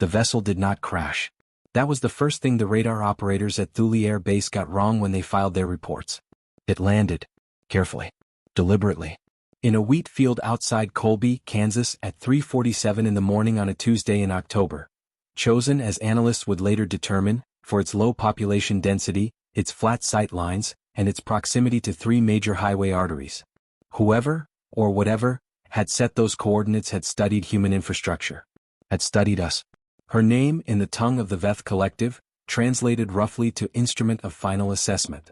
The vessel did not crash. That was the first thing the radar operators at Thule Air Base got wrong when they filed their reports. It landed. Carefully. Deliberately. In a wheat field outside Colby, Kansas at 3:47 in the morning on a Tuesday in October. Chosen, as analysts would later determine, for its low population density, its flat sight lines, and its proximity to 3 major highway arteries. Whoever, or whatever, had set those coordinates had studied human infrastructure. Had studied us. Her name, in the tongue of the Veth Collective, translated roughly to Instrument of Final Assessment.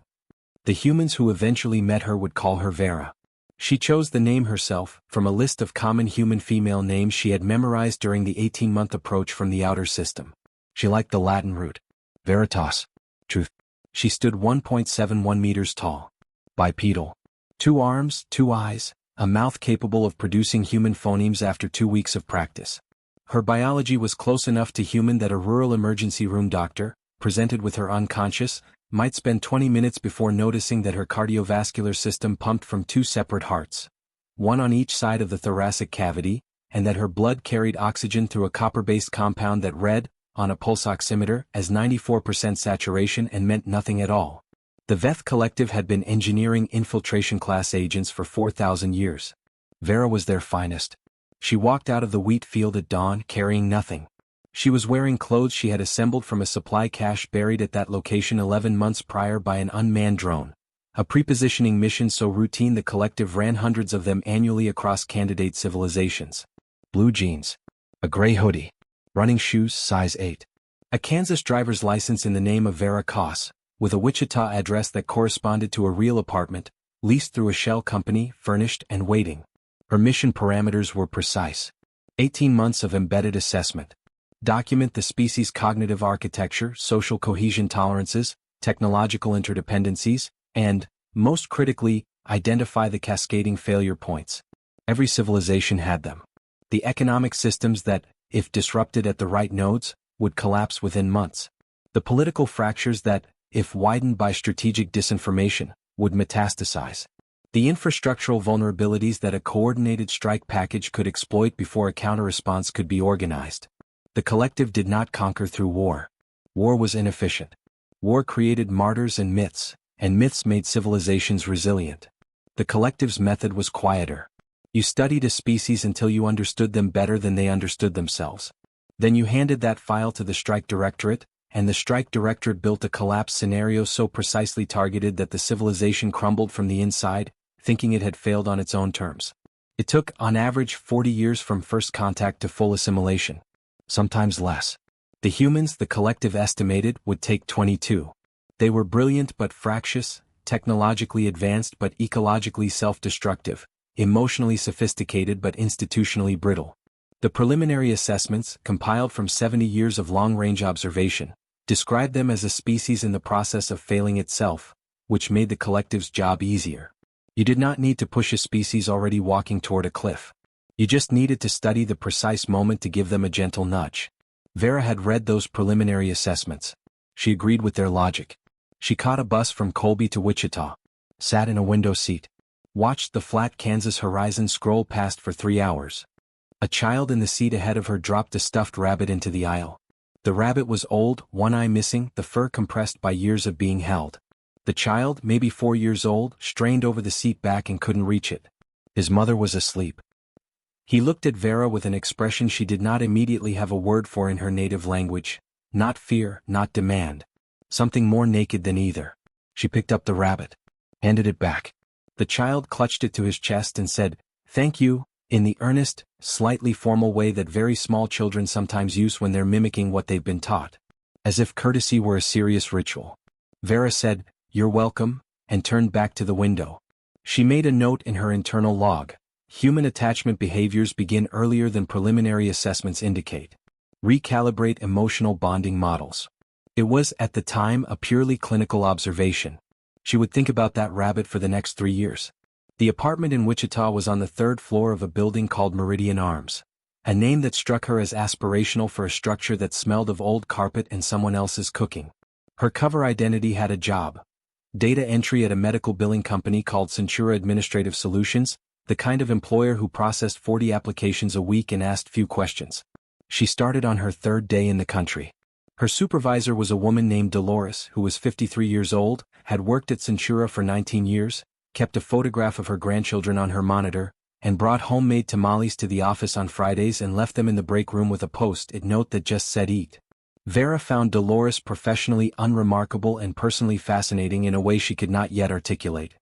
The humans who eventually met her would call her Vera. She chose the name herself, from a list of common human female names she had memorized during the 18-month approach from the outer system. She liked the Latin root. Veritas. Truth. She stood 1.71 meters tall. Bipedal. 2 arms, 2 eyes, a mouth capable of producing human phonemes after 2 weeks of practice. Her biology was close enough to human that a rural emergency room doctor, presented with her unconscious, might spend 20 minutes before noticing that her cardiovascular system pumped from 2 separate hearts, one on each side of the thoracic cavity, and that her blood carried oxygen through a copper-based compound that read, on a pulse oximeter, as 94% saturation and meant nothing at all. The Veth Collective had been engineering infiltration class agents for 4,000 years. Vera was their finest. She walked out of the wheat field at dawn carrying nothing. She was wearing clothes she had assembled from a supply cache buried at that location 11 months prior by an unmanned drone. A prepositioning mission so routine the collective ran hundreds of them annually across candidate civilizations. Blue jeans. A gray hoodie. Running shoes size 8. A Kansas driver's license in the name of Vera Koss, with a Wichita address that corresponded to a real apartment, leased through a shell company, furnished and waiting. Her mission parameters were precise. 18 months of embedded assessment. Document the species' cognitive architecture, social cohesion tolerances, technological interdependencies, and, most critically, identify the cascading failure points. Every civilization had them. The economic systems that, if disrupted at the right nodes, would collapse within months. The political fractures that, if widened by strategic disinformation, would metastasize. The infrastructural vulnerabilities that a coordinated strike package could exploit before a counter-response could be organized. The collective did not conquer through war. War was inefficient. War created martyrs and myths made civilizations resilient. The collective's method was quieter. You studied a species until you understood them better than they understood themselves. Then you handed that file to the strike directorate, and the strike directorate built a collapse scenario so precisely targeted that the civilization crumbled from the inside, thinking it had failed on its own terms. It took, on average, 40 years from first contact to full assimilation. Sometimes less. The humans, the collective estimated, would take 22. They were brilliant but fractious, technologically advanced but ecologically self-destructive, emotionally sophisticated but institutionally brittle. The preliminary assessments, compiled from 70 years of long-range observation, described them as a species in the process of failing itself, which made the collective's job easier. You did not need to push a species already walking toward a cliff. You just needed to study the precise moment to give them a gentle nudge. Vera had read those preliminary assessments. She agreed with their logic. She caught a bus from Colby to Wichita, sat in a window seat, watched the flat Kansas horizon scroll past for 3 hours. A child in the seat ahead of her dropped a stuffed rabbit into the aisle. The rabbit was old, one eye missing, the fur compressed by years of being held. The child, maybe 4 years old, strained over the seat back and couldn't reach it. His mother was asleep. He looked at Vera with an expression she did not immediately have a word for in her native language. Not fear, not demand. Something more naked than either. She picked up the rabbit. Handed it back. The child clutched it to his chest and said, "Thank you," in the earnest, slightly formal way that very small children sometimes use when they're mimicking what they've been taught. As if courtesy were a serious ritual. Vera said, "You're welcome," and turned back to the window. She made a note in her internal log. Human attachment behaviors begin earlier than preliminary assessments indicate. Recalibrate emotional bonding models. It was, at the time, a purely clinical observation. She would think about that rabbit for the next 3 years. The apartment in Wichita was on the 3rd floor of a building called Meridian Arms, a name that struck her as aspirational for a structure that smelled of old carpet and someone else's cooking. Her cover identity had a job. Data entry at a medical billing company called Centura Administrative Solutions, the kind of employer who processed 40 applications a week and asked few questions. She started on her third day in the country. Her supervisor was a woman named Dolores who was 53 years old, had worked at Centura for 19 years, kept a photograph of her grandchildren on her monitor, and brought homemade tamales to the office on Fridays and left them in the break room with a post-it note that just said "Eat." Vera found Dolores professionally unremarkable and personally fascinating in a way she could not yet articulate.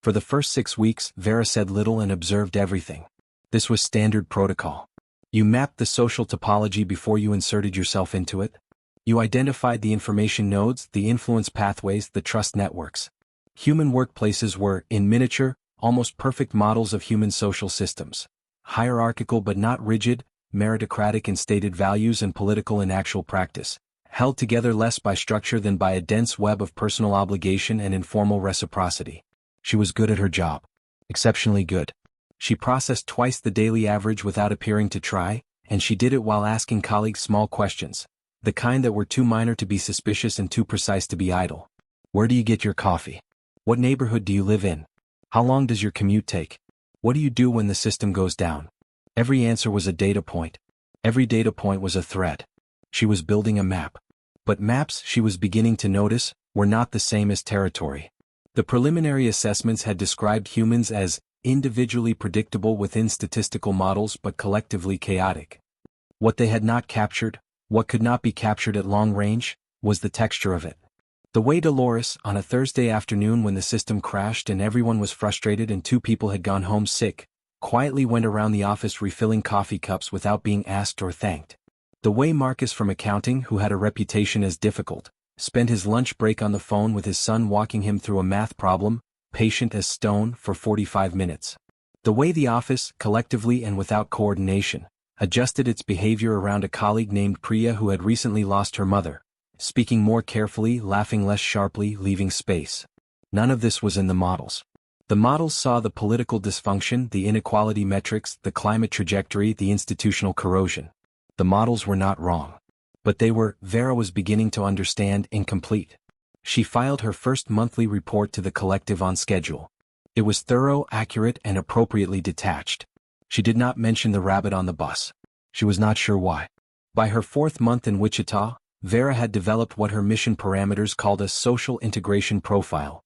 For the first 6 weeks, Vera said little and observed everything. This was standard protocol. You mapped the social topology before you inserted yourself into it. You identified the information nodes, the influence pathways, the trust networks. Human workplaces were, in miniature, almost perfect models of human social systems. Hierarchical but not rigid, meritocratic in stated values and political in actual practice, held together less by structure than by a dense web of personal obligation and informal reciprocity. She was good at her job. Exceptionally good. She processed twice the daily average without appearing to try, and she did it while asking colleagues small questions, the kind that were too minor to be suspicious and too precise to be idle. Where do you get your coffee? What neighborhood do you live in? How long does your commute take? What do you do when the system goes down? Every answer was a data point. Every data point was a thread. She was building a map. But maps, she was beginning to notice, were not the same as territory. The preliminary assessments had described humans as individually predictable within statistical models but collectively chaotic. What they had not captured, what could not be captured at long range, was the texture of it. The way Dolores, on a Thursday afternoon when the system crashed and everyone was frustrated and 2 people had gone home sick, quietly went around the office refilling coffee cups without being asked or thanked. The way Marcus from accounting, who had a reputation as difficult, spent his lunch break on the phone with his son walking him through a math problem, patient as stone, for 45 minutes. The way the office, collectively and without coordination, adjusted its behavior around a colleague named Priya who had recently lost her mother, speaking more carefully, laughing less sharply, leaving space. None of this was in the models. The models saw the political dysfunction, the inequality metrics, the climate trajectory, the institutional corrosion. The models were not wrong. But they were, Vera was beginning to understand, incomplete. She filed her first monthly report to the collective on schedule. It was thorough, accurate, and appropriately detached. She did not mention the rabbit on the bus. She was not sure why. By her 4th month in Wichita, Vera had developed what her mission parameters called a social integration profile,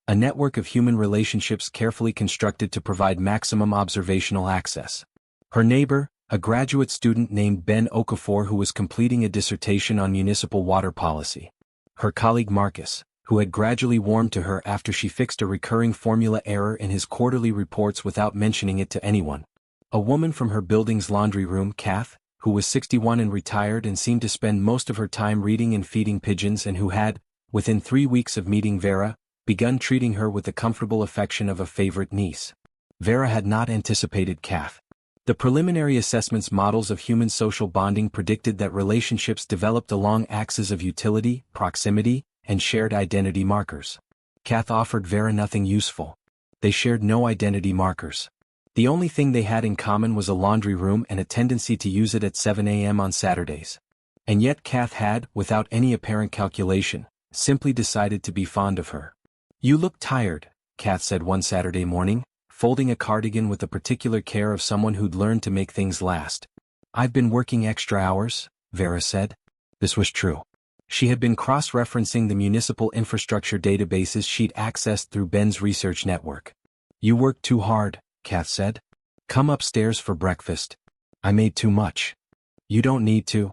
a network of human relationships carefully constructed to provide maximum observational access. Her neighbor, a graduate student named Ben Okafor who was completing a dissertation on municipal water policy. Her colleague Marcus, who had gradually warmed to her after she fixed a recurring formula error in his quarterly reports without mentioning it to anyone. A woman from her building's laundry room, Kath, who was 61 and retired and seemed to spend most of her time reading and feeding pigeons and who had, within 3 weeks of meeting Vera, begun treating her with the comfortable affection of a favorite niece. Vera had not anticipated Kath. The preliminary assessments models of human social bonding predicted that relationships developed along axes of utility, proximity, and shared identity markers. Kath offered Vera nothing useful. They shared no identity markers. The only thing they had in common was a laundry room and a tendency to use it at 7 a.m. on Saturdays. And yet Kath had, without any apparent calculation, simply decided to be fond of her. "You look tired," Kath said one Saturday morning, folding a cardigan with the particular care of someone who'd learned to make things last. "I've been working extra hours," Vera said. This was true. She had been cross-referencing the municipal infrastructure databases she'd accessed through Ben's research network. "You work too hard," Kath said. "Come upstairs for breakfast." "I made too much." "You don't need to."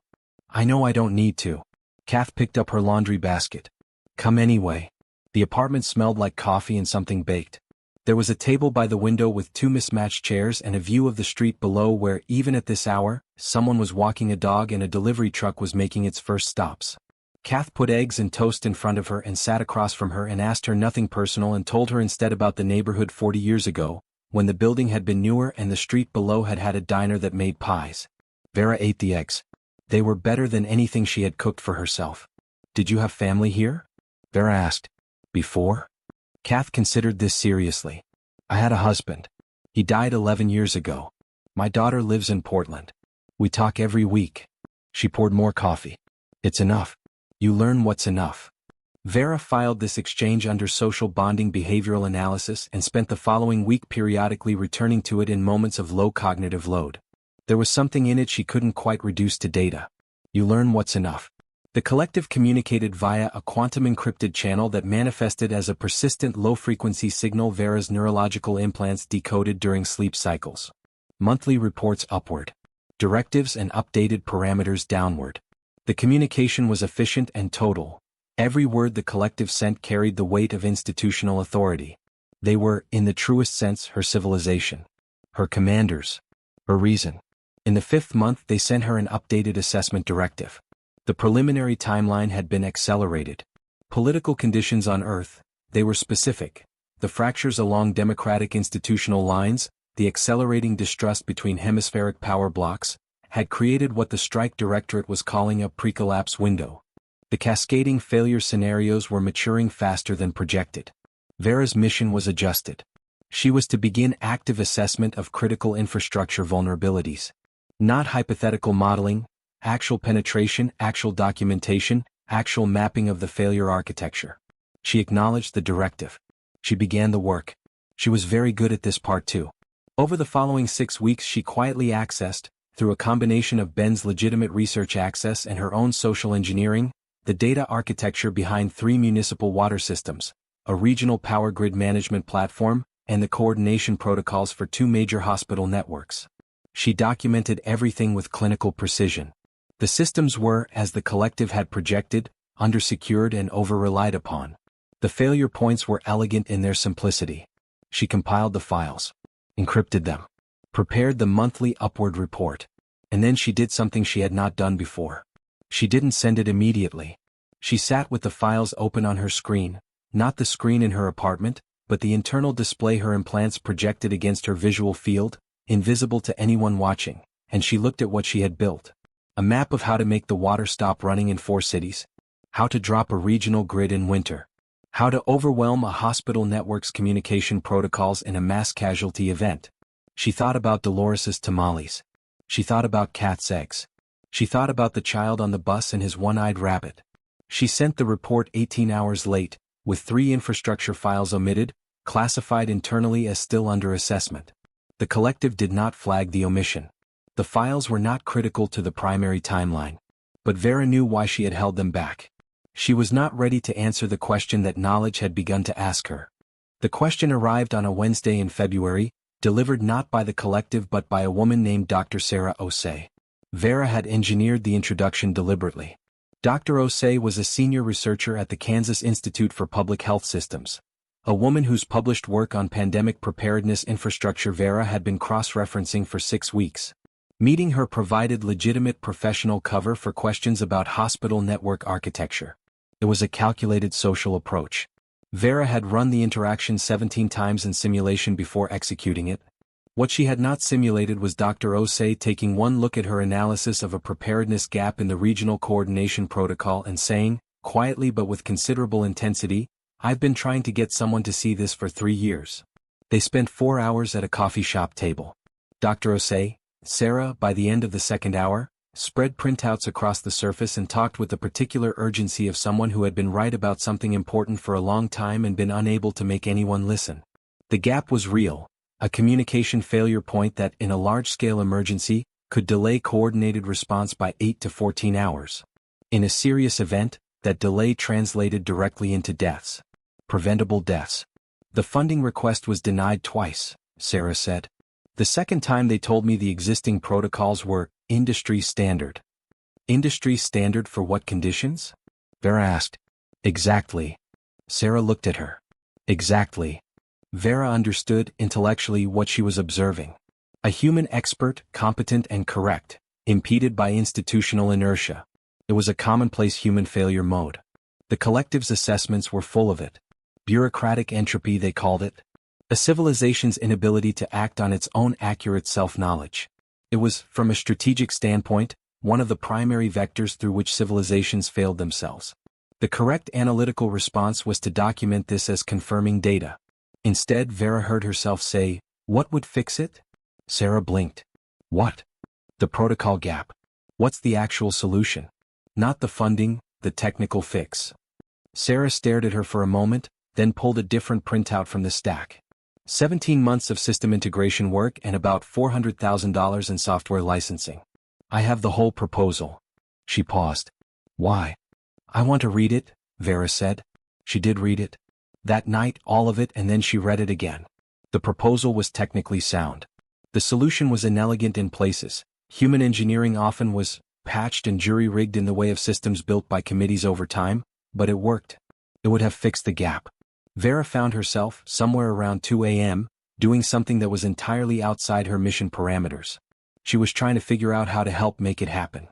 "I know I don't need to." Kath picked up her laundry basket. "Come anyway." The apartment smelled like coffee and something baked. There was a table by the window with 2 mismatched chairs and a view of the street below where, even at this hour, someone was walking a dog and a delivery truck was making its first stops. Kath put eggs and toast in front of her and sat across from her and asked her nothing personal and told her instead about the neighborhood 40 years ago, when the building had been newer and the street below had had a diner that made pies. Vera ate the eggs. They were better than anything she had cooked for herself. "Did you have family here?" Vera asked. "Before?" Kath considered this seriously. "I had a husband. He died 11 years ago. My daughter lives in Portland. We talk every week." She poured more coffee. "It's enough. You learn what's enough." Vera filed this exchange under social bonding behavioral analysis and spent the following week periodically returning to it in moments of low cognitive load. There was something in it she couldn't quite reduce to data. You learn what's enough. The collective communicated via a quantum-encrypted channel that manifested as a persistent low-frequency signal. Vera's neurological implants decoded during sleep cycles. Monthly reports upward. Directives and updated parameters downward. The communication was efficient and total. Every word the collective sent carried the weight of institutional authority. They were, in the truest sense, her civilization. Her commanders. Her reason. In the 5th month they sent her an updated assessment directive. The preliminary timeline had been accelerated. Political conditions on Earth, they were specific. The fractures along democratic institutional lines, the accelerating distrust between hemispheric power blocks, had created what the strike directorate was calling a pre-collapse window. The cascading failure scenarios were maturing faster than projected. Vera's mission was adjusted. She was to begin active assessment of critical infrastructure vulnerabilities. Not hypothetical modeling, actual penetration, actual documentation, actual mapping of the failure architecture. She acknowledged the directive. She began the work. She was very good at this part too. Over the following 6 weeks she quietly accessed, through a combination of Ben's legitimate research access and her own social engineering, the data architecture behind 3 municipal water systems, a regional power grid management platform, and the coordination protocols for 2 major hospital networks. She documented everything with clinical precision. The systems were, as the collective had projected, undersecured and over-relied upon. The failure points were elegant in their simplicity. She compiled the files, encrypted them, prepared the monthly upward report. And then she did something she had not done before. She didn't send it immediately. She sat with the files open on her screen, not the screen in her apartment, but the internal display her implants projected against her visual field, invisible to anyone watching, and she looked at what she had built. A map of how to make the water stop running in 4 cities. How to drop a regional grid in winter. How to overwhelm a hospital network's communication protocols in a mass casualty event. She thought about Dolores's tamales. She thought about Kat's eggs. She thought about the child on the bus and his one-eyed rabbit. She sent the report 18 hours late, with 3 infrastructure files omitted, classified internally as still under assessment. The collective did not flag the omission. The files were not critical to the primary timeline. But Vera knew why she had held them back. She was not ready to answer the question that knowledge had begun to ask her. The question arrived on a Wednesday in February, delivered not by the collective but by a woman named Dr. Sarah Osei. Vera had engineered the introduction deliberately. Dr. Osei was a senior researcher at the Kansas Institute for Public Health Systems, a woman whose published work on pandemic preparedness infrastructure Vera had been cross-referencing for 6 weeks. Meeting her provided legitimate professional cover for questions about hospital network architecture. It was a calculated social approach. Vera had run the interaction 17 times in simulation before executing it. What she had not simulated was Dr. Osei taking one look at her analysis of a preparedness gap in the regional coordination protocol and saying, quietly but with considerable intensity, "I've been trying to get someone to see this for 3 years." They spent 4 hours at a coffee shop table. Dr. Osei, Sarah, by the end of the 2nd hour, spread printouts across the surface and talked with the particular urgency of someone who had been right about something important for a long time and been unable to make anyone listen. The gap was real, a communication failure point that, in a large-scale emergency, could delay coordinated response by 8 to 14 hours. In a serious event, that delay translated directly into deaths. Preventable deaths. The funding request was denied twice, Sarah said. The second time they told me the existing protocols were industry standard. Industry standard for what conditions? Vera asked. Exactly. Sarah looked at her. Exactly. Vera understood intellectually what she was observing. A human expert, competent and correct, impeded by institutional inertia. It was a commonplace human failure mode. The collective's assessments were full of it. Bureaucratic entropy they called it. A civilization's inability to act on its own accurate self-knowledge. It was, from a strategic standpoint, one of the primary vectors through which civilizations failed themselves. The correct analytical response was to document this as confirming data. Instead, Vera heard herself say, "What would fix it?" Sarah blinked. What? The protocol gap. What's the actual solution? Not the funding, the technical fix. Sarah stared at her for a moment, then pulled a different printout from the stack. 17 months of system integration work and about $400,000 in software licensing. I have the whole proposal. She paused. Why? I want to read it, Vera said. She did read it. That night, all of it, and then she read it again. The proposal was technically sound. The solution was inelegant in places. Human engineering often was patched and jury-rigged in the way of systems built by committees over time, but it worked. It would have fixed the gap. Vera found herself, somewhere around 2 a.m., doing something that was entirely outside her mission parameters. She was trying to figure out how to help make it happen.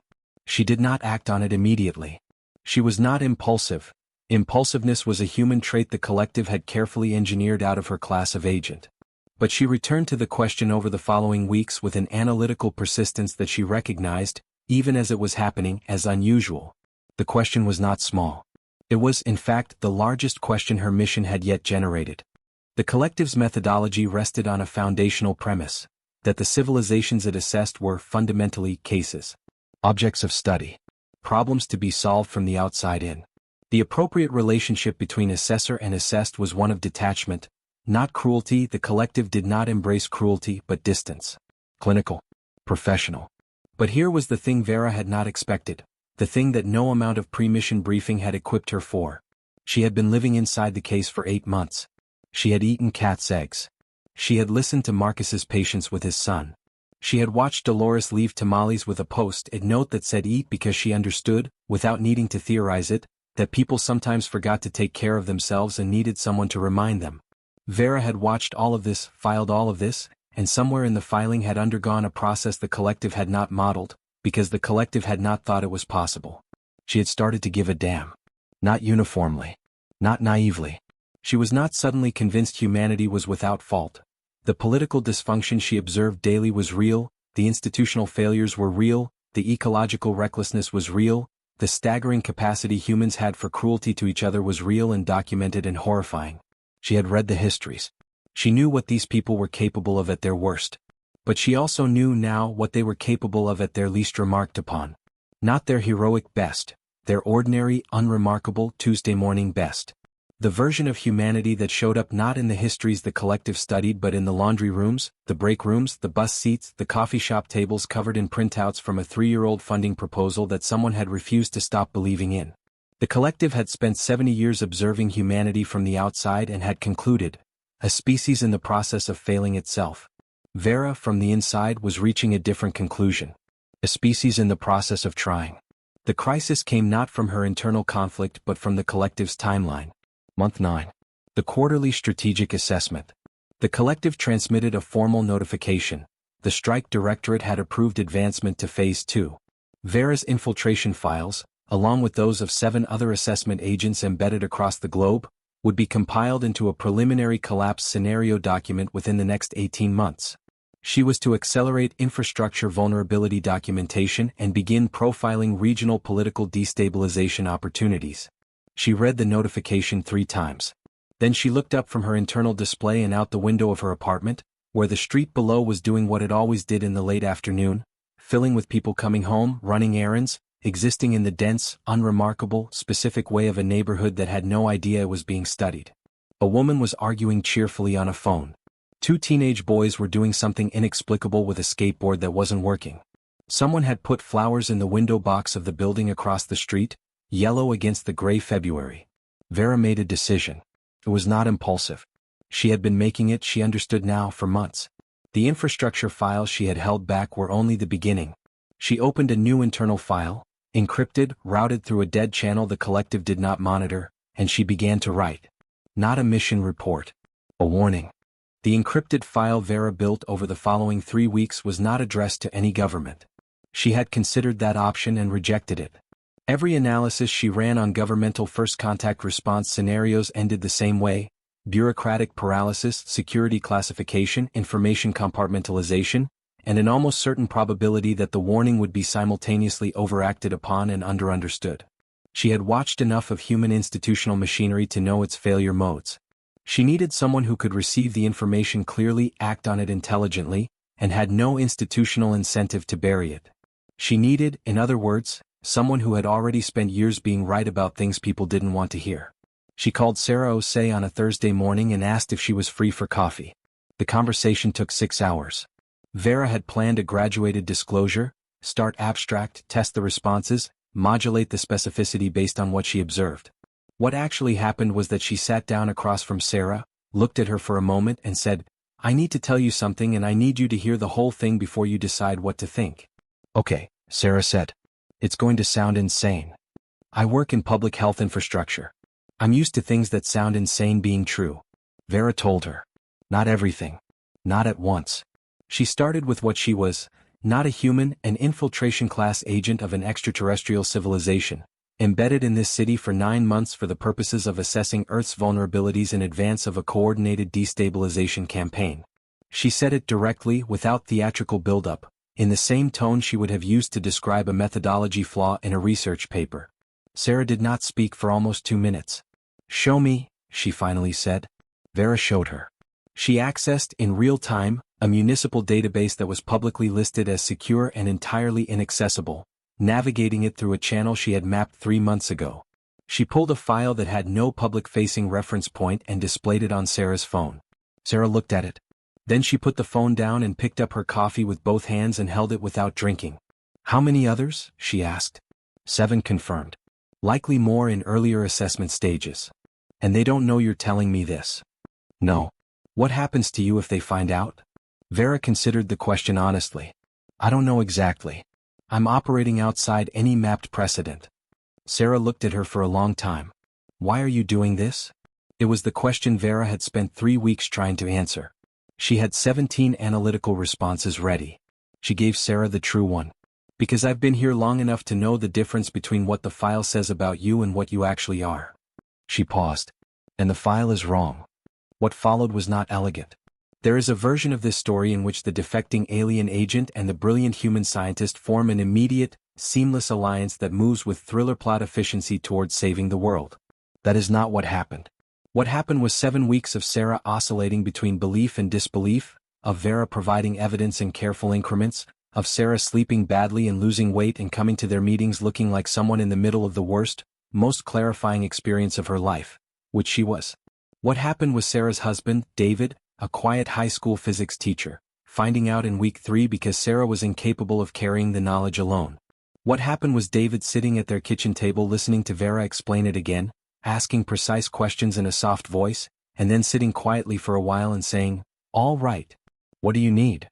She did not act on it immediately. She was not impulsive. Impulsiveness was a human trait the collective had carefully engineered out of her class of agent. But she returned to the question over the following weeks with an analytical persistence that she recognized, even as it was happening, as unusual. The question was not small. It was, in fact, the largest question her mission had yet generated. The collective's methodology rested on a foundational premise, that the civilizations it assessed were fundamentally cases, objects of study, problems to be solved from the outside in. The appropriate relationship between assessor and assessed was one of detachment, not cruelty. The collective did not embrace cruelty but distance. Clinical. Professional. But here was the thing Vera had not expected, the thing that no amount of pre-mission briefing had equipped her for. She had been living inside the case for 8 months. She had eaten cat's eggs. She had listened to Marcus's patience with his son. She had watched Dolores leave tamales with a post-it note that said eat because she understood, without needing to theorize it, that people sometimes forgot to take care of themselves and needed someone to remind them. Vera had watched all of this, filed all of this, and somewhere in the filing had undergone a process the collective had not modeled, because the collective had not thought it was possible. She had started to give a damn. Not uniformly. Not naively. She was not suddenly convinced humanity was without fault. The political dysfunction she observed daily was real, the institutional failures were real, the ecological recklessness was real, the staggering capacity humans had for cruelty to each other was real and documented and horrifying. She had read the histories. She knew what these people were capable of at their worst. But she also knew now what they were capable of at their least remarked upon. Not their heroic best, their ordinary, unremarkable Tuesday morning best. The version of humanity that showed up not in the histories the collective studied but in the laundry rooms, the break rooms, the bus seats, the coffee shop tables covered in printouts from a 3-year-old funding proposal that someone had refused to stop believing in. The collective had spent 70 years observing humanity from the outside and had concluded, a species in the process of failing itself. Vera, from the inside, was reaching a different conclusion. A species in the process of trying. The crisis came not from her internal conflict but from the collective's timeline. Month 9. The quarterly strategic assessment. The collective transmitted a formal notification. The strike directorate had approved advancement to Phase 2. Vera's infiltration files, along with those of 7 other assessment agents embedded across the globe, would be compiled into a preliminary collapse scenario document within the next 18 months. She was to accelerate infrastructure vulnerability documentation and begin profiling regional political destabilization opportunities. She read the notification 3 times. Then she looked up from her internal display and out the window of her apartment, where the street below was doing what it always did in the late afternoon, filling with people coming home, running errands, existing in the dense, unremarkable, specific way of a neighborhood that had no idea it was being studied. A woman was arguing cheerfully on a phone. 2 teenage boys were doing something inexplicable with a skateboard that wasn't working. Someone had put flowers in the window box of the building across the street, yellow against the gray February. Vera made a decision. It was not impulsive. She had been making it, she understood now, for months. The infrastructure files she had held back were only the beginning. She opened a new internal file, encrypted, routed through a dead channel the collective did not monitor, and she began to write. Not a mission report. A warning. The encrypted file Vera built over the following 3 weeks was not addressed to any government. She had considered that option and rejected it. Every analysis she ran on governmental first contact response scenarios ended the same way: bureaucratic paralysis, security classification, information compartmentalization, and an almost certain probability that the warning would be simultaneously overacted upon and understood. She had watched enough of human institutional machinery to know its failure modes. She needed someone who could receive the information clearly, act on it intelligently, and had no institutional incentive to bury it. She needed, in other words, someone who had already spent years being right about things people didn't want to hear. She called Sarah Osei on a Thursday morning and asked if she was free for coffee. The conversation took 6 hours. Vera had planned a graduated disclosure, start abstract, test the responses, modulate the specificity based on what she observed. What actually happened was that she sat down across from Sarah, looked at her for a moment and said, "I need to tell you something and I need you to hear the whole thing before you decide what to think." "Okay," Sarah said. "It's going to sound insane. I work in public health infrastructure. I'm used to things that sound insane being true." Vera told her. Not everything. Not at once. She started with what she was, not a human, an infiltration class agent of an extraterrestrial civilization, embedded in this city for 9 months for the purposes of assessing Earth's vulnerabilities in advance of a coordinated destabilization campaign. She said it directly, without theatrical buildup, in the same tone she would have used to describe a methodology flaw in a research paper. Sarah did not speak for almost 2 minutes. "Show me," she finally said. Vera showed her. She accessed, in real time, a municipal database that was publicly listed as secure and entirely inaccessible, navigating it through a channel she had mapped 3 months ago. She pulled a file that had no public-facing reference point and displayed it on Sarah's phone. Sarah looked at it. Then she put the phone down and picked up her coffee with both hands and held it without drinking. "How many others?" she asked. 7 confirmed. Likely more in earlier assessment stages. "And they don't know you're telling me this?" "No." "What happens to you if they find out?" Vera considered the question honestly. "I don't know exactly. I'm operating outside any mapped precedent." Sarah looked at her for a long time. "Why are you doing this?" It was the question Vera had spent 3 weeks trying to answer. She had 17 analytical responses ready. She gave Sarah the true one. "Because I've been here long enough to know the difference between what the file says about you and what you actually are." She paused. "And the file is wrong." What followed was not elegant. There is a version of this story in which the defecting alien agent and the brilliant human scientist form an immediate, seamless alliance that moves with thriller plot efficiency towards saving the world. That is not what happened. What happened was 7 weeks of Sarah oscillating between belief and disbelief, of Vera providing evidence in careful increments, of Sarah sleeping badly and losing weight and coming to their meetings looking like someone in the middle of the worst, most clarifying experience of her life, which she was. What happened was Sarah's husband, David, a quiet high school physics teacher, finding out in week 3 because Sarah was incapable of carrying the knowledge alone. What happened was David sitting at their kitchen table listening to Vera explain it again, asking precise questions in a soft voice, and then sitting quietly for a while and saying, "All right. What do you need?"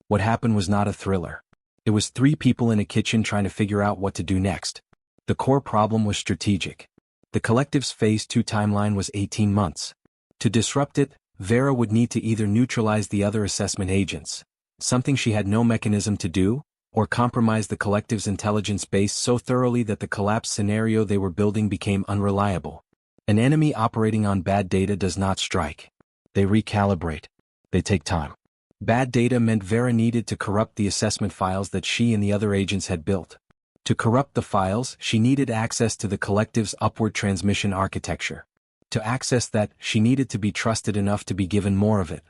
What happened was not a thriller. It was 3 people in a kitchen trying to figure out what to do next. The core problem was strategic. The collective's Phase 2 timeline was 18 months. To disrupt it, Vera would need to either neutralize the other assessment agents, something she had no mechanism to do, or compromise the collective's intelligence base so thoroughly that the collapse scenario they were building became unreliable. An enemy operating on bad data does not strike. They recalibrate. They take time. Bad data meant Vera needed to corrupt the assessment files that she and the other agents had built. To corrupt the files, she needed access to the collective's upward transmission architecture. To access that, she needed to be trusted enough to be given more of it.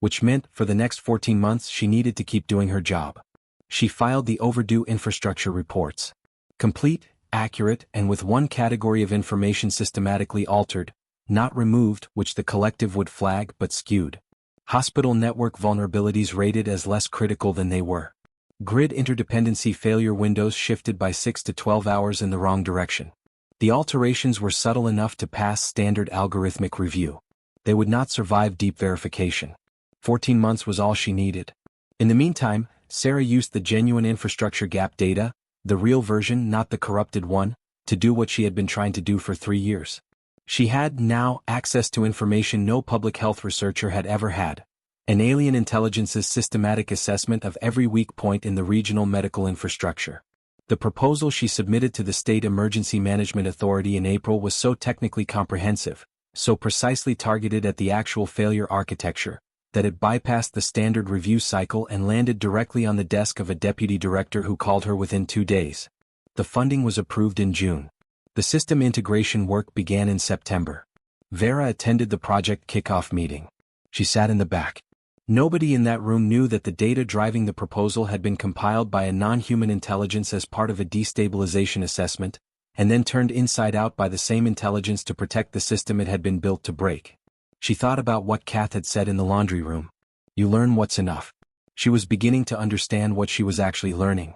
Which meant, for the next 14 months she needed to keep doing her job. She filed the overdue infrastructure reports. Complete, accurate, and with one category of information systematically altered, not removed, which the collective would flag but skewed. Hospital network vulnerabilities rated as less critical than they were. Grid interdependency failure windows shifted by 6 to 12 hours in the wrong direction. The alterations were subtle enough to pass standard algorithmic review. They would not survive deep verification. 14 months was all she needed. In the meantime, Sarah used the genuine infrastructure gap data, the real version, not the corrupted one, to do what she had been trying to do for 3 years. She had, now, access to information no public health researcher had ever had. An alien intelligence's systematic assessment of every weak point in the regional medical infrastructure. The proposal she submitted to the State Emergency Management Authority in April was so technically comprehensive, so precisely targeted at the actual failure architecture, that it bypassed the standard review cycle and landed directly on the desk of a deputy director who called her within 2 days. The funding was approved in June. The system integration work began in September. Vera attended the project kickoff meeting. She sat in the back. Nobody in that room knew that the data driving the proposal had been compiled by a non-human intelligence as part of a destabilization assessment, and then turned inside out by the same intelligence to protect the system it had been built to break. She thought about what Kath had said in the laundry room. You learn what's enough. She was beginning to understand what she was actually learning.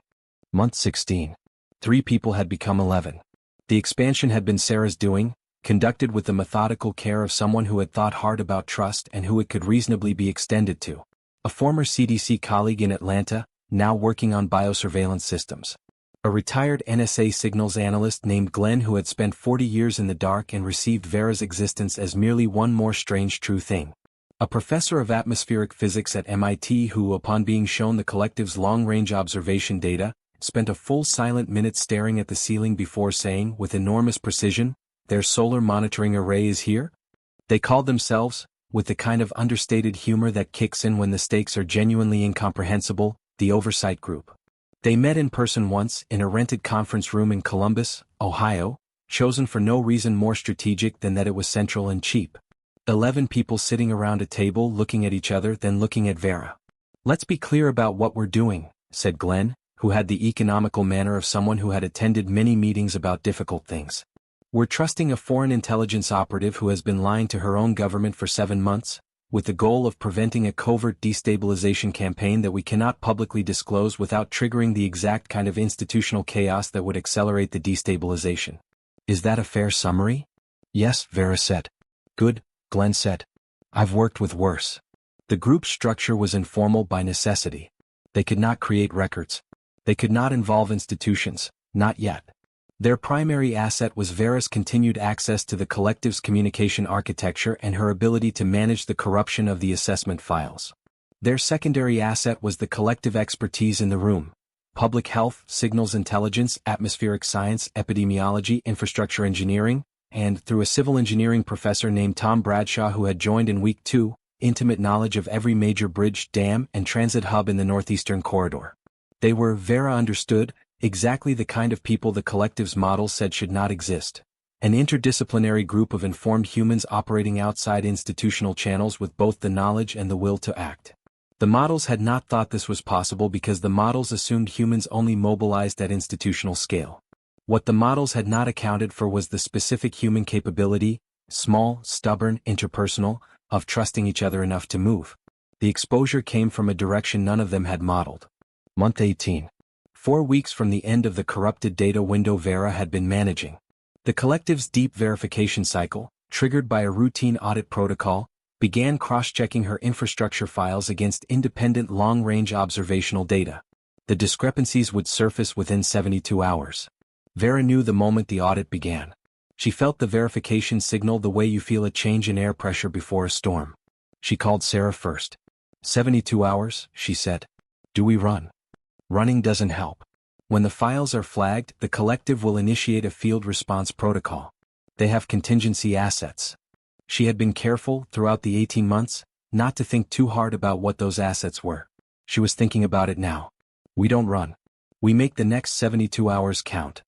Month 16. 3 people had become 11. The expansion had been Sarah's doing, conducted with the methodical care of someone who had thought hard about trust and who it could reasonably be extended to. A former CDC colleague in Atlanta, now working on biosurveillance systems. A retired NSA signals analyst named Glenn who had spent 40 years in the dark and received Vera's existence as merely one more strange true thing. A professor of atmospheric physics at MIT who, upon being shown the collective's long-range observation data, spent a full silent minute staring at the ceiling before saying, with enormous precision, "Their solar monitoring array is here?" They called themselves, with the kind of understated humor that kicks in when the stakes are genuinely incomprehensible, the Oversight Group. They met in person once in a rented conference room in Columbus, Ohio, chosen for no reason more strategic than that it was central and cheap. 11 people sitting around a table looking at each other then looking at Vera. "Let's be clear about what we're doing," said Glenn, who had the economical manner of someone who had attended many meetings about difficult things. "We're trusting a foreign intelligence operative who has been lying to her own government for 7 months, with the goal of preventing a covert destabilization campaign that we cannot publicly disclose without triggering the exact kind of institutional chaos that would accelerate the destabilization. Is that a fair summary?" "Yes," Vera said. "Good," Glenn said. "I've worked with worse." The group's structure was informal by necessity. They could not create records. They could not involve institutions, not yet. Their primary asset was Vera's continued access to the collective's communication architecture and her ability to manage the corruption of the assessment files. Their secondary asset was the collective expertise in the room: public health, signals intelligence, atmospheric science, epidemiology, infrastructure engineering, and, through a civil engineering professor named Tom Bradshaw who had joined in week 2, intimate knowledge of every major bridge, dam, and transit hub in the northeastern corridor. They were, Vera understood, exactly the kind of people the collective's model said should not exist. An interdisciplinary group of informed humans operating outside institutional channels with both the knowledge and the will to act. The models had not thought this was possible because the models assumed humans only mobilized at institutional scale. What the models had not accounted for was the specific human capability, small, stubborn, interpersonal, of trusting each other enough to move. The exposure came from a direction none of them had modeled. Month 18. 4 weeks from the end of the corrupted data window Vera had been managing. The collective's deep verification cycle, triggered by a routine audit protocol, began cross-checking her infrastructure files against independent long-range observational data. The discrepancies would surface within 72 hours. Vera knew the moment the audit began. She felt the verification signal the way you feel a change in air pressure before a storm. She called Sarah first. 72 hours, she said. "Do we run?" Running doesn't help. When the files are flagged, the collective will initiate a field response protocol. They have contingency assets. She had been careful, throughout the 18 months, not to think too hard about what those assets were. She was thinking about it now. "We don't run. We make the next 72 hours count."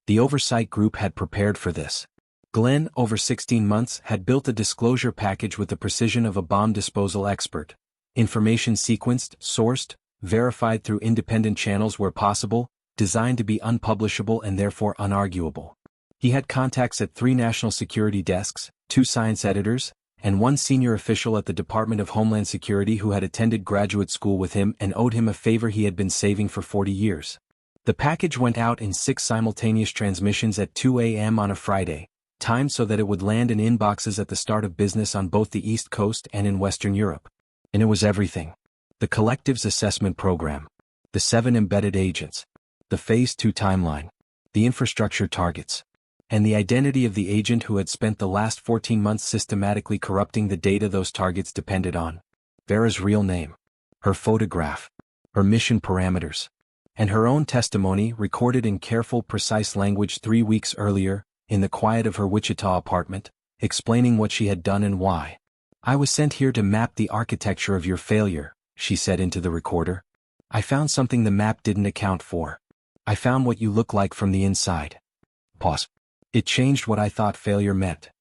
The oversight group had prepared for this. Glenn, over 16 months, had built a disclosure package with the precision of a bomb disposal expert. Information sequenced, sourced, verified through independent channels where possible, designed to be unpublishable and therefore unarguable. He had contacts at 3 national security desks, 2 science editors, and 1 senior official at the Department of Homeland Security who had attended graduate school with him and owed him a favor he had been saving for 40 years. The package went out in 6 simultaneous transmissions at 2 a.m. on a Friday, timed so that it would land in inboxes at the start of business on both the East Coast and in Western Europe. And it was everything. The collective's assessment program. The 7 embedded agents. The Phase 2 timeline. The infrastructure targets. And the identity of the agent who had spent the last 14 months systematically corrupting the data those targets depended on. Vera's real name. Her photograph. Her mission parameters. And her own testimony recorded in careful, precise language 3 weeks earlier, in the quiet of her Wichita apartment, explaining what she had done and why. "I was sent here to map the architecture of your failure," she said into the recorder. "I found something the map didn't account for. I found what you look like from the inside." Pause. "It changed what I thought failure meant."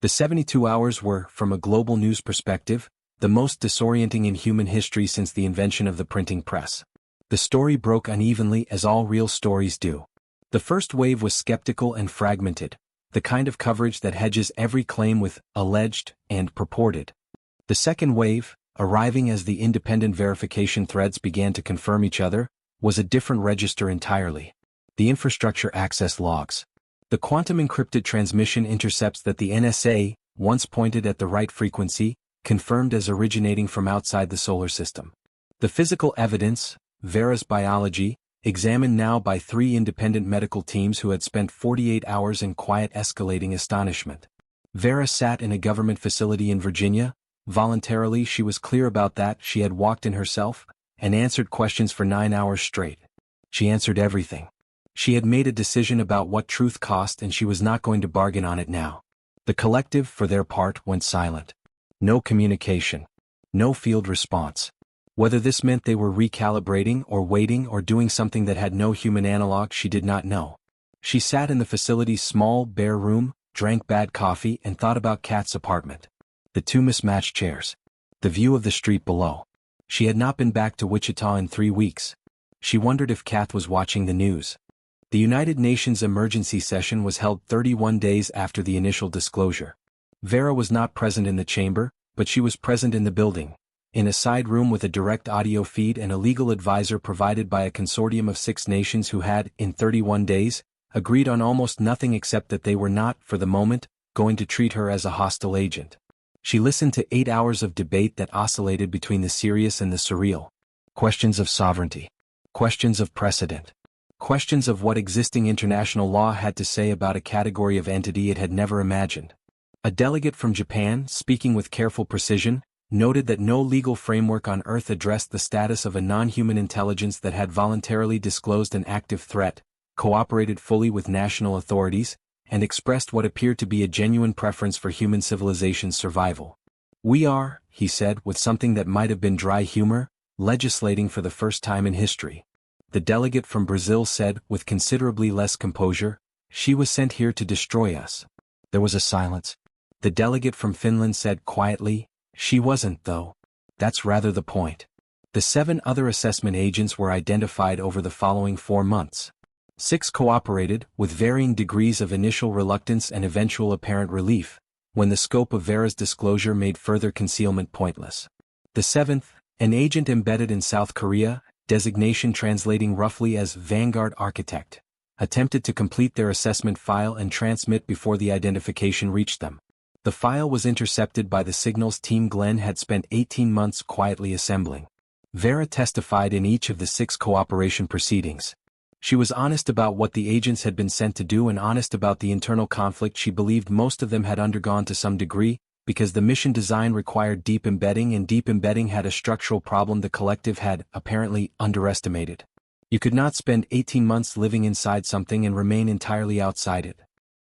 The 72 hours were, from a global news perspective, the most disorienting in human history since the invention of the printing press. The story broke unevenly as all real stories do. The first wave was skeptical and fragmented, the kind of coverage that hedges every claim with alleged and purported. The second wave, arriving as the independent verification threads began to confirm each other, was a different register entirely. The infrastructure access logs. The quantum encrypted transmission intercepts that the NSA, once pointed at the right frequency, confirmed as originating from outside the solar system. The physical evidence, Vera's biology, examined now by 3 independent medical teams who had spent 48 hours in quiet escalating astonishment. Vera sat in a government facility in Virginia. Voluntarily, she was clear about that. She had walked in herself and answered questions for 9 hours straight. She answered everything. She had made a decision about what truth cost, and she was not going to bargain on it now. The collective, for their part, went silent. No communication. No field response. Whether this meant they were recalibrating or waiting or doing something that had no human analog, she did not know. She sat in the facility's small, bare room, drank bad coffee, and thought about Kat's apartment. The 2 mismatched chairs. The view of the street below. She had not been back to Wichita in 3 weeks. She wondered if Kath was watching the news. The United Nations emergency session was held 31 days after the initial disclosure. Vera was not present in the chamber, but she was present in the building, in a side room with a direct audio feed and a legal advisor provided by a consortium of 6 nations who had, in 31 days, agreed on almost nothing except that they were not, for the moment, going to treat her as a hostile agent. She listened to 8 hours of debate that oscillated between the serious and the surreal. Questions of sovereignty. Questions of precedent. Questions of what existing international law had to say about a category of entity it had never imagined. A delegate from Japan, speaking with careful precision, noted that no legal framework on Earth addressed the status of a non-human intelligence that had voluntarily disclosed an active threat, cooperated fully with national authorities, and expressed what appeared to be a genuine preference for human civilization's survival. "We are," he said with something that might have been dry humor, "legislating for the first time in history." The delegate from Brazil said, with considerably less composure, "She was sent here to destroy us." There was a silence. The delegate from Finland said quietly, "She wasn't, though. That's rather the point." The 7 other assessment agents were identified over the following 4 months. 6 cooperated, with varying degrees of initial reluctance and eventual apparent relief, when the scope of Vera's disclosure made further concealment pointless. The 7th, an agent embedded in South Korea, designation translating roughly as Vanguard Architect, attempted to complete their assessment file and transmit before the identification reached them. The file was intercepted by the signals team Glenn had spent 18 months quietly assembling. Vera testified in each of the 6 cooperation proceedings. She was honest about what the agents had been sent to do and honest about the internal conflict she believed most of them had undergone to some degree, because the mission design required deep embedding, and deep embedding had a structural problem the collective had, apparently, underestimated. You could not spend 18 months living inside something and remain entirely outside it.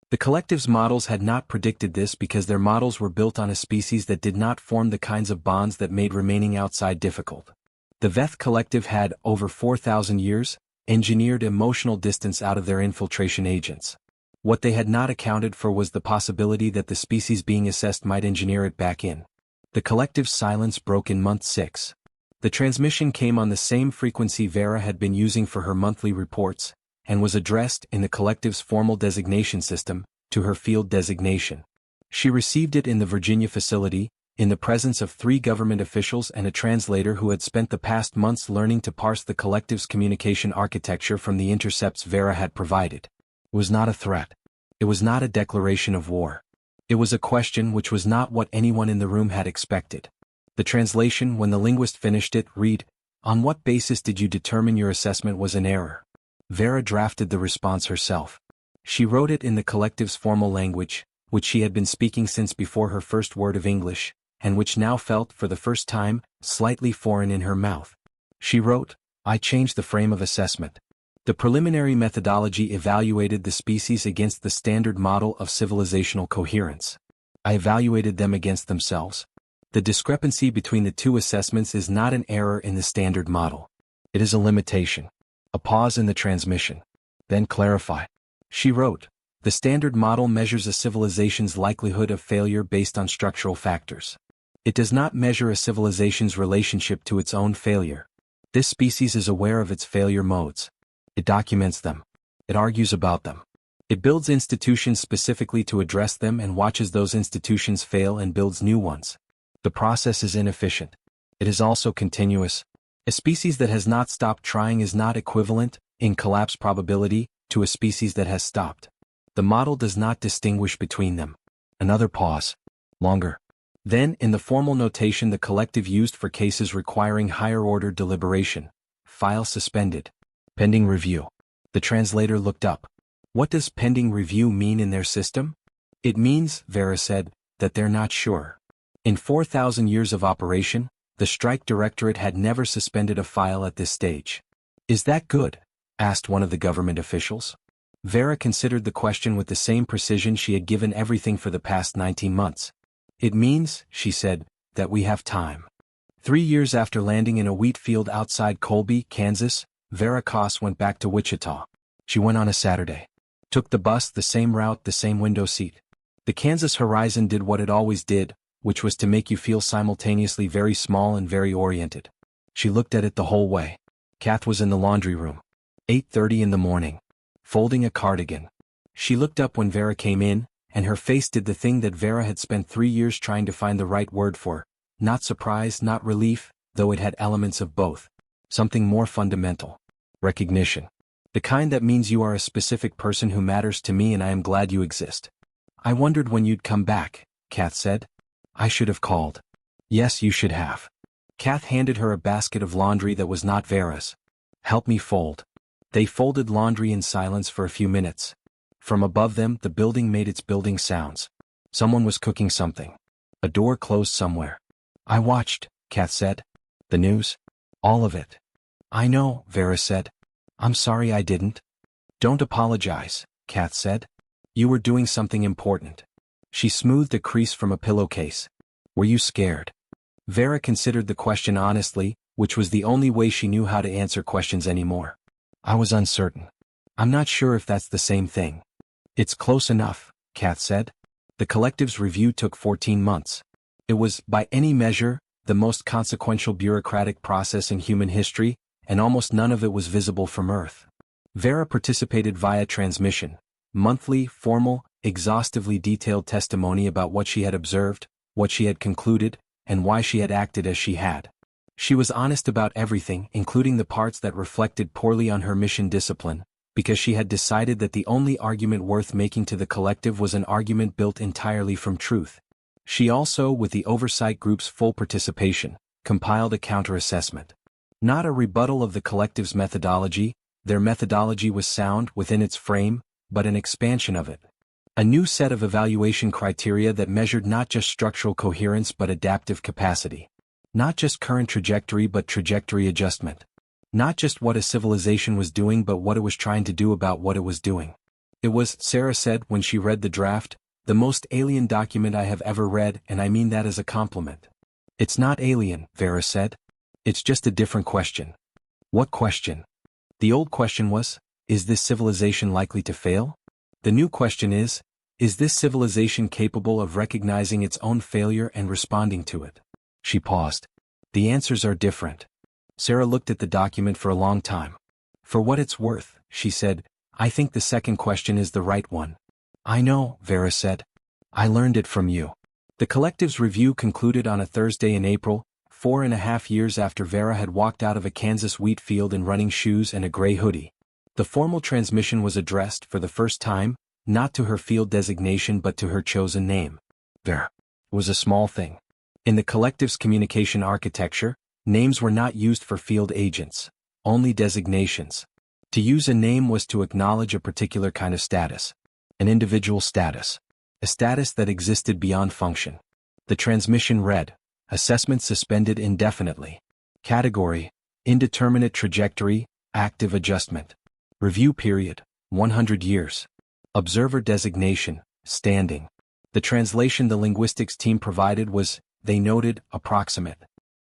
The collective's models had not predicted this because their models were built on a species that did not form the kinds of bonds that made remaining outside difficult. The Veth collective had, over 4,000 years, engineered emotional distance out of their infiltration agents. What they had not accounted for was the possibility that the species being assessed might engineer it back in. The collective's silence broke in month 6. The transmission came on the same frequency Vera had been using for her monthly reports, and was addressed, in the collective's formal designation system, to her field designation. She received it in the Virginia facility, in the presence of 3 government officials and a translator who had spent the past months learning to parse the collective's communication architecture from the intercepts Vera had provided. It was not a threat. It was not a declaration of war. It was a question which was not what anyone in the room had expected. The translation, when the linguist finished it, read, "On what basis did you determine your assessment was in error?" Vera drafted the response herself. She wrote it in the collective's formal language, which she had been speaking since before her first word of English, and which now felt, for the first time, slightly foreign in her mouth. She wrote, "I changed the frame of assessment. The preliminary methodology evaluated the species against the standard model of civilizational coherence. I evaluated them against themselves. The discrepancy between the 2 assessments is not an error in the standard model. It is a limitation. A pause in the transmission. Then clarify." She wrote, "The standard model measures a civilization's likelihood of failure based on structural factors. It does not measure a civilization's relationship to its own failure. This species is aware of its failure modes. It documents them. It argues about them. It builds institutions specifically to address them and watches those institutions fail and builds new ones. The process is inefficient. It is also continuous. A species that has not stopped trying is not equivalent, in collapse probability, to a species that has stopped. The model does not distinguish between them. Another pause. Longer. Then, in the formal notation the collective used for cases requiring higher-order deliberation. File suspended. Pending review. The translator looked up. What does pending review mean in their system? It means, Vera said, that they're not sure. In 4,000 years of operation, the strike directorate had never suspended a file at this stage. Is that good? Asked one of the government officials. Vera considered the question with the same precision she had given everything for the past 19 months. It means, she said, that we have time. 3 years after landing in a wheat field outside Colby, Kansas, Vera Koss went back to Wichita. She went on a Saturday. Took the bus, the same route, the same window seat. The Kansas horizon did what it always did, which was to make you feel simultaneously very small and very oriented. She looked at it the whole way. Kath was in the laundry room. 8:30 in the morning. Folding a cardigan. She looked up when Vera came in, and her face did the thing that Vera had spent 3 years trying to find the right word for. Not surprise, not relief, though it had elements of both. Something more fundamental. Recognition. The kind that means you are a specific person who matters to me and I am glad you exist. I wondered when you'd come back, Kath said. I should have called. Yes, you should have. Kath handed her a basket of laundry that was not Vera's. Help me fold. They folded laundry in silence for a few minutes. From above them, the building made its building sounds. Someone was cooking something. A door closed somewhere. I watched, Kath said. The news? All of it. I know, Vera said. I'm sorry I didn't. Don't apologize, Kath said. You were doing something important. She smoothed a crease from a pillowcase. Were you scared? Vera considered the question honestly, which was the only way she knew how to answer questions anymore. I was uncertain. I'm not sure if that's the same thing. It's close enough, Kath said. The collective's review took 14 months. It was, by any measure, the most consequential bureaucratic process in human history, and almost none of it was visible from Earth. Vera participated via transmission, monthly, formal, exhaustively detailed testimony about what she had observed, what she had concluded, and why she had acted as she had. She was honest about everything, including the parts that reflected poorly on her mission discipline, because she had decided that the only argument worth making to the collective was an argument built entirely from truth. She also, with the oversight group's full participation, compiled a counter-assessment. Not a rebuttal of the collective's methodology, their methodology was sound within its frame, but an expansion of it. A new set of evaluation criteria that measured not just structural coherence but adaptive capacity. Not just current trajectory but trajectory adjustment. Not just what a civilization was doing but what it was trying to do about what it was doing. It was, Sarah said when she read the draft, the most alien document I have ever read, and I mean that as a compliment. It's not alien, Vera said. It's just a different question. What question? The old question was, is this civilization likely to fail? The new question is this civilization capable of recognizing its own failure and responding to it? She paused. The answers are different. Sarah looked at the document for a long time. For what it's worth, she said, I think the second question is the right one. I know, Vera said. I learned it from you. The collective's review concluded on a Thursday in April, 4.5 years after Vera had walked out of a Kansas wheat field in running shoes and a gray hoodie. The formal transmission was addressed, for the first time, not to her field designation but to her chosen name. Vera. It was a small thing. In the collective's communication architecture, names were not used for field agents, only designations. To use a name was to acknowledge a particular kind of status. An individual status. A status that existed beyond function. The transmission read, assessment suspended indefinitely. Category, indeterminate trajectory, active adjustment. Review period, 100 years. Observer designation, standing. The translation the linguistics team provided was, they noted, approximate.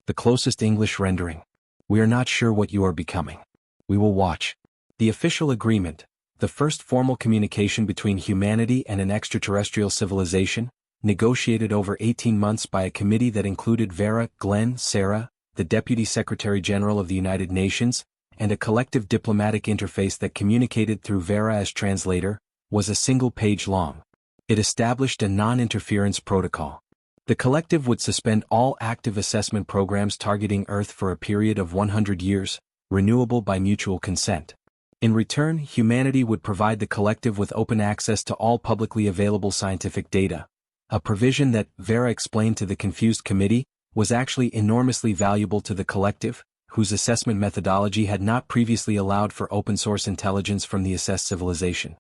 The closest English rendering. We are not sure what you are becoming. We will watch. The official agreement, the first formal communication between humanity and an extraterrestrial civilization, negotiated over 18 months by a committee that included Vera, Glenn, Sarah, the Deputy Secretary General of the United Nations, and a collective diplomatic interface that communicated through Vera as translator, was a single page long. It established a non-interference protocol. The collective would suspend all active assessment programs targeting Earth for a period of 100 years, renewable by mutual consent. In return, humanity would provide the collective with open access to all publicly available scientific data, a provision that, Vera explained to the confused committee, was actually enormously valuable to the collective, whose assessment methodology had not previously allowed for open-source intelligence from the assessed civilization.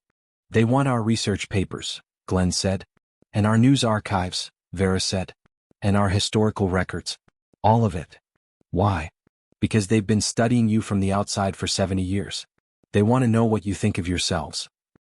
They want our research papers, Glenn said. And our news archives, Vera said. And our historical records. All of it. Why? Because they've been studying you from the outside for 70 years. They want to know what you think of yourselves.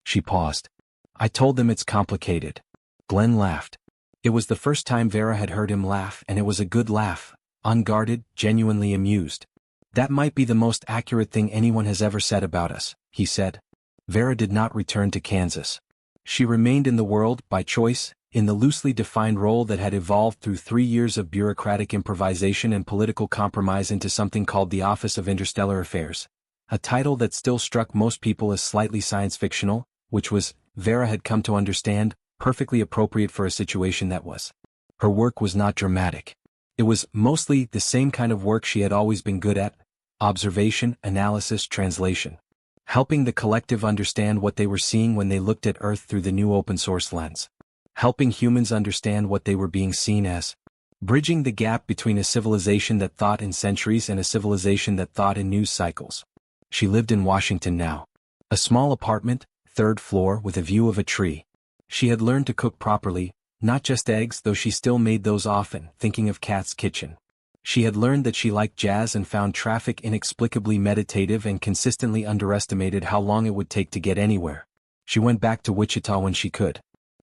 She paused. I told them it's complicated. Glenn laughed. It was the first time Vera had heard him laugh, and it was a good laugh, unguarded, genuinely amused. That might be the most accurate thing anyone has ever said about us, he said. Vera did not return to Kansas. She remained in the world, by choice, in the loosely defined role that had evolved through 3 years of bureaucratic improvisation and political compromise into something called the Office of Interstellar Affairs, a title that still struck most people as slightly science-fictional, which was, Vera had come to understand, perfectly appropriate for a situation that was. Her work was not dramatic. It was mostly the same kind of work she had always been good at: observation, analysis, translation. Helping the collective understand what they were seeing when they looked at Earth through the new open-source lens. Helping humans understand what they were being seen as. Bridging the gap between a civilization that thought in centuries and a civilization that thought in news cycles. She lived in Washington now. A small apartment, 3rd floor, with a view of a tree. She had learned to cook properly, not just eggs, though she still made those often, thinking of Kat's kitchen. She had learned that she liked jazz and found traffic inexplicably meditative and consistently underestimated how long it would take to get anywhere. She went back to Wichita when she could.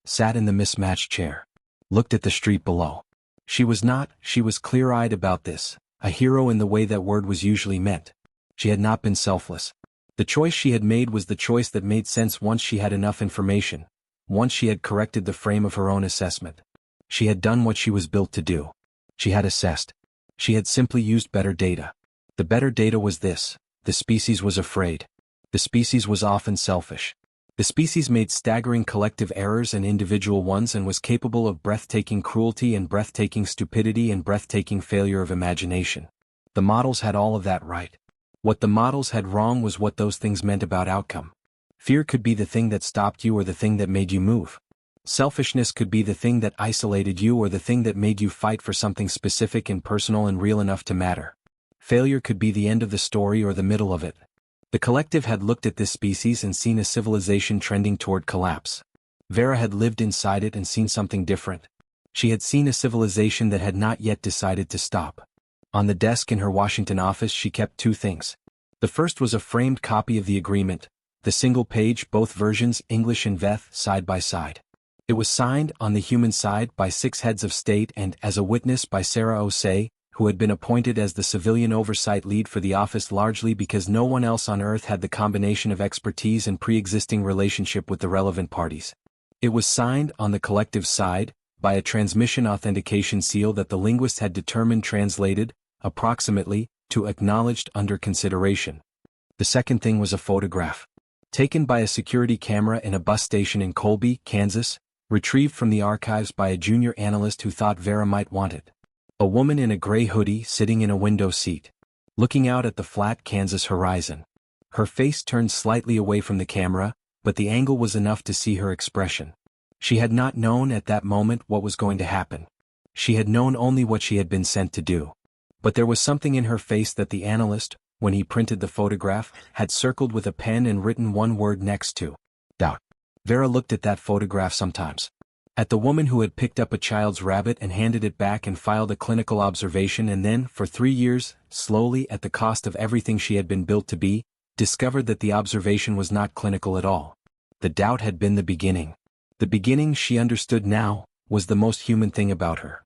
Sat in the mismatched chair. Looked at the street below. She was clear-eyed about this, a hero in the way that word was usually meant. She had not been selfless. The choice she had made was the choice that made sense once she had enough information, once she had corrected the frame of her own assessment. She had done what she was built to do. She had assessed. She had simply used better data. The better data was this: the species was afraid. The species was often selfish. The species made staggering collective errors and individual ones, and was capable of breathtaking cruelty and breathtaking stupidity and breathtaking failure of imagination. The models had all of that right. What the models had wrong was what those things meant about outcome. Fear could be the thing that stopped you or the thing that made you move. Selfishness could be the thing that isolated you or the thing that made you fight for something specific and personal and real enough to matter. Failure could be the end of the story or the middle of it. The collective had looked at this species and seen a civilization trending toward collapse. Vera had lived inside it and seen something different. She had seen a civilization that had not yet decided to stop. On the desk in her Washington office she kept 2 things. The first was a framed copy of the agreement, the single page, both versions, English and Veth, side by side. It was signed, on the human side, by 6 heads of state and, as a witness, by Sarah Osei, who had been appointed as the civilian oversight lead for the office largely because no one else on Earth had the combination of expertise and pre-existing relationship with the relevant parties. It was signed, on the collective side, by a transmission authentication seal that the linguist had determined translated, approximately, to acknowledged under consideration. The second thing was a photograph. Taken by a security camera in a bus station in Colby, Kansas, retrieved from the archives by a junior analyst who thought Vera might want it. A woman in a gray hoodie sitting in a window seat, looking out at the flat Kansas horizon. Her face turned slightly away from the camera, but the angle was enough to see her expression. She had not known at that moment what was going to happen. She had known only what she had been sent to do. But there was something in her face that the analyst, when he printed the photograph, had circled with a pen and written one word next to: doubt. Vera looked at that photograph sometimes. At the woman who had picked up a child's rabbit and handed it back and filed a clinical observation and then, for 3 years, slowly at the cost of everything she had been built to be, discovered that the observation was not clinical at all. The doubt had been the beginning. The beginning, she understood now, was the most human thing about her.